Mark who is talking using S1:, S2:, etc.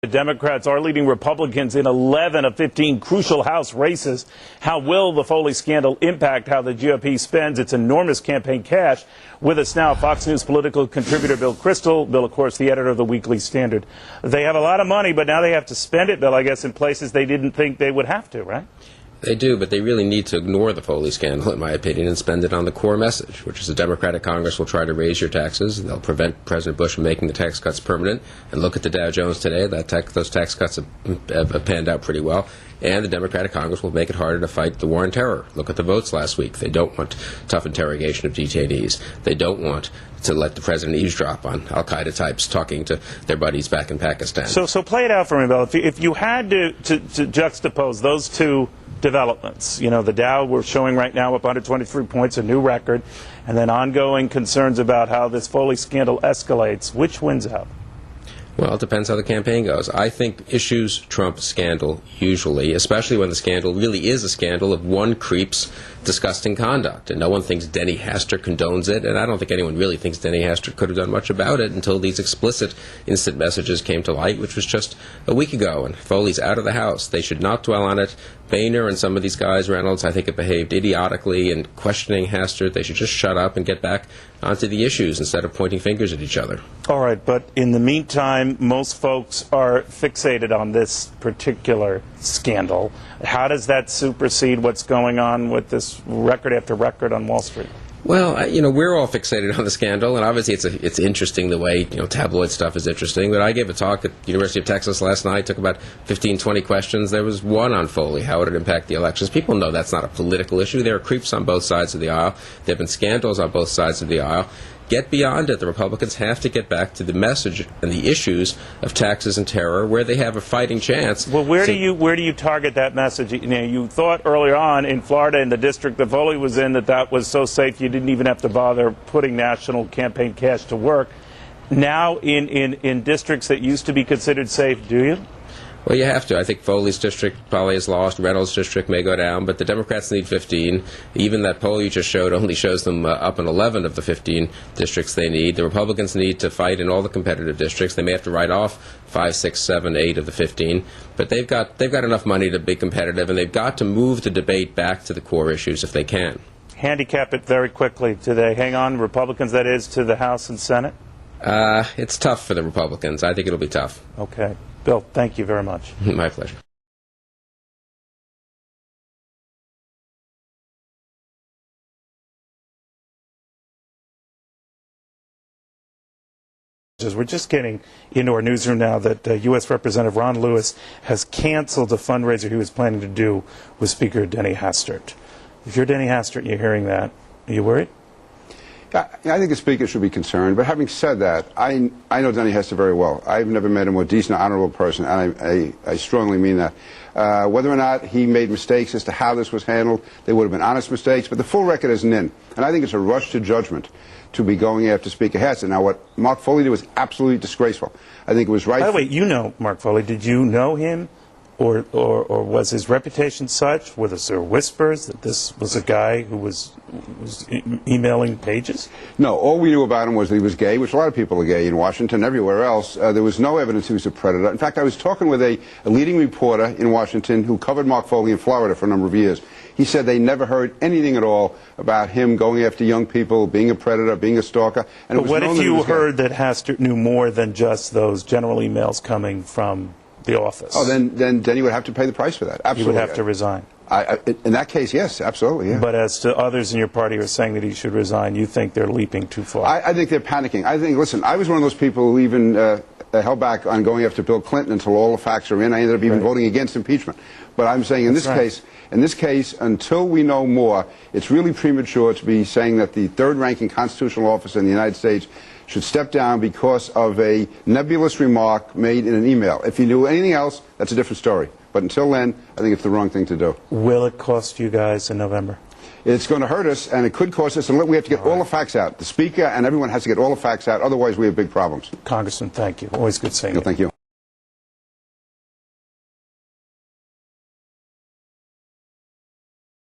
S1: The Democrats are leading Republicans in 11 of 15 crucial House races. How will the Foley scandal impact how the GOP spends its enormous campaign cash? With us now, Fox News political contributor Bill Kristol. Bill, of course, the editor of the Weekly Standard. They have a lot of money, but now they have to spend it, Bill, I guess, in places they didn't think they would have to, right?
S2: They do, but they really need to ignore the Foley scandal, in my opinion, and spend it on the core message, which is the Democratic Congress will try to raise your taxes. They'll prevent President Bush from making the tax cuts permanent. And look at the Dow Jones today. Those tax cuts have panned out pretty well. And the Democratic Congress will make it harder to fight the war on terror. Look at the votes last week. They don't want tough interrogation of detainees. They don't want to let the president eavesdrop on al-Qaeda types talking to their buddies back in Pakistan.
S1: So play it out for me, Bill. If you had to juxtapose those two developments, you know, the Dow we're showing right now up 123 points, a new record, and then ongoing concerns about how this Foley scandal escalates, which wins out?
S2: Well, it depends how the campaign goes. I think issues trump scandal usually, especially when the scandal really is a scandal of one creep's disgusting conduct. And no one thinks Denny Hastert condones it, and I don't think anyone really thinks Denny Hastert could have done much about it until these explicit instant messages came to light, which was just a week ago. And Foley's out of the House. They should not dwell on it. Boehner and some of these guys, Reynolds, I think have behaved idiotically in questioning Hastert. They should just shut up and get back onto the issues instead of pointing fingers at each other.
S1: All right, but in the meantime, most folks are fixated on this particular scandal. How does that supersede what's going on with this record after record on Wall Street?
S2: Well, you know, we're all fixated on the scandal, and obviously it's interesting the way, you know, tabloid stuff is interesting. But I gave a talk at the University of Texas last night, took about 15, 20 questions. There was one on Foley. How would it impact the elections? People know that's not a political issue. There are creeps on both sides of the aisle. There have been scandals on both sides of the aisle. Get beyond it. The Republicans have to get back to the message and the issues of taxes and terror, where they have a fighting chance.
S1: Well, where do you target that message? You know, you thought earlier on in Florida, in the district that Foley was in, that was so safe you didn't even have to bother putting national campaign cash to work. Now, in districts that used to be considered safe, do you?
S2: Well, you have to. I think Foley's district probably is lost. Reynolds' district may go down, but the Democrats need 15. Even that poll you just showed only shows them up in 11 of the 15 districts they need. The Republicans need to fight in all the competitive districts. They may have to write off 5, 6, 7, 8 of the 15, but they've got enough money to be competitive, and they've got to move the debate back to the core issues if they can.
S1: Handicap it very quickly. Do they hang on, Republicans that is, to the House and Senate?
S2: It's tough for the Republicans. I think it'll be tough.
S1: Okay. Bill, thank you very much.
S2: My pleasure.
S1: We're just getting into our newsroom now that U.S. Representative Ron Lewis has canceled a fundraiser he was planning to do with Speaker Denny Hastert. If you're Denny Hastert and you're hearing that, are you worried?
S3: I think the Speaker should be concerned, but having said that, I know Denny Hastert very well. I've never met a more decent, honorable person, and I strongly mean that. Whether or not he made mistakes as to how this was handled, they would have been honest mistakes, but the full record isn't in. And I think it's a rush to judgment to be going after Speaker Hastert. Now, what Mark Foley did was absolutely disgraceful. I think it was right.
S1: By the way, you know Mark Foley. Did you know him? Or was his reputation such? Were there whispers that this was a guy who was emailing pages?
S3: No, all we knew about him was that he was gay, which a lot of people are gay in Washington, everywhere else. There was no evidence he was a predator. In fact, I was talking with a leading reporter in Washington who covered Mark Foley in Florida for a number of years. He said they never heard anything at all about him going after young people, being a predator, being a stalker. And
S1: but what if you heard that Hastert knew more than just those general emails coming from the office?
S3: Oh, then he would have to pay the price for that. Absolutely.
S1: He would have to resign.
S3: In that case, yes, absolutely. Yeah.
S1: But as to others in your party who are saying that he should resign, you think they're leaping too far?
S3: I think they're panicking. I think, listen, I was one of those people who even held back on going after Bill Clinton until all the facts are in. I ended up even voting against impeachment. But I'm saying in this case, until we know more, it's really premature to be saying that the third-ranking constitutional officer in the United States should step down because of a nebulous remark made in an email. If he knew anything else, that's a different story. But until then, I think it's the wrong thing to do.
S1: Will it cost you guys in November?
S3: It's going to hurt us, and it could cost us, and we have to get all the facts out. The Speaker and everyone has to get all the facts out, otherwise we have big problems.
S1: Congressman, thank you. Always good seeing you.
S3: Thank you.